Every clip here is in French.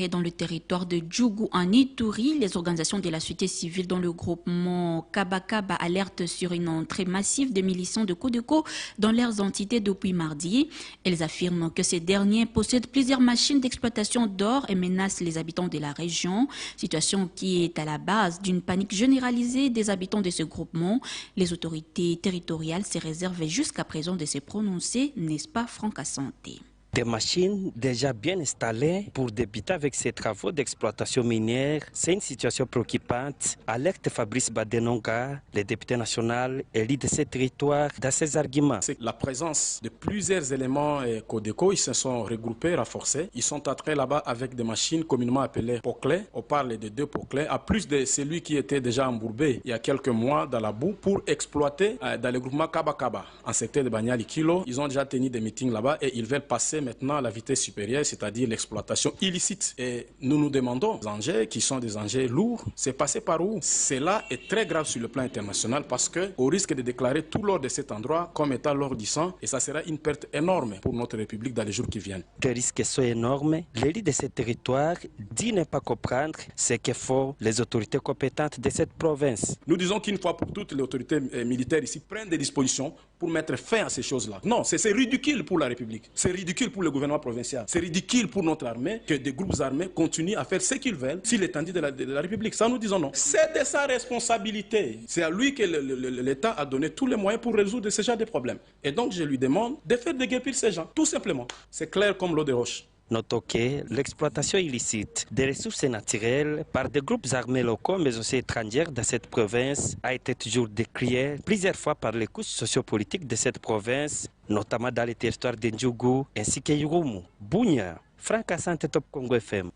Dans le territoire de Djougou en Ituri, les organisations de la société civile dont le groupement Kabakaba alertent sur une entrée massive de militants de Codeco dans leurs entités depuis mardi. Elles affirment que ces derniers possèdent plusieurs machines d'exploitation d'or et menacent les habitants de la région, situation qui est à la base d'une panique généralisée des habitants de ce groupement. Les autorités territoriales se réservent jusqu'à présent de se prononcer, n'est-ce pas, Franck Assanté? Des machines déjà bien installées pour débuter avec ces travaux d'exploitation minière, c'est une situation préoccupante, alerte Fabrice Badenonga, le député national élu de ce territoire, dans ses arguments. C'est la présence de plusieurs éléments Codeco, ils se sont regroupés, renforcés. Ils sont entrés là-bas avec des machines communément appelées poclets. On parle de 2 poclets, à plus de celui qui était déjà embourbé il y a quelques mois dans la boue pour exploiter dans le groupement Kabakaba, en secteur de Banyali Kilo. Ils ont déjà tenu des meetings là-bas et ils veulent passer maintenant à la vitesse supérieure, c'est-à-dire l'exploitation illicite. Et nous nous demandons, les engins qui sont des engins lourds, c'est passé par où? Cela est très grave sur le plan international parce qu'au risque de déclarer tout l'or de cet endroit comme étant l'or du sang, et ça sera une perte énorme pour notre République dans les jours qui viennent. Des risques sont énormes. L'élu de ce territoire dit ne pas comprendre ce que font les autorités compétentes de cette province. Nous disons qu'une fois pour toutes, les autorités militaires ici prennent des dispositions pour mettre fin à ces choses-là. Non, c'est ridicule pour la République. C'est ridicule pour le gouvernement provincial. C'est ridicule pour notre armée que des groupes armés continuent à faire ce qu'ils veulent sur l'étendue de la République. Ça, nous disons non. C'est de sa responsabilité. C'est à lui que l'État a donné tous les moyens pour résoudre ce genre de problèmes. Et donc, je lui demande de faire déguerpir ces gens, tout simplement. C'est clair comme l'eau de roche. Notons que l'exploitation illicite des ressources naturelles par des groupes armés locaux mais aussi étrangers dans cette province a été toujours décriée plusieurs fois par les couches sociopolitiques de cette province, notamment dans les territoires de Ndjougou ainsi que Irumu, Bunia. Franck Assanté, Top Congo FM.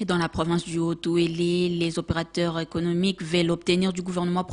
Et dans la province du Haut-Ouélé, les opérateurs économiques veulent obtenir du gouvernement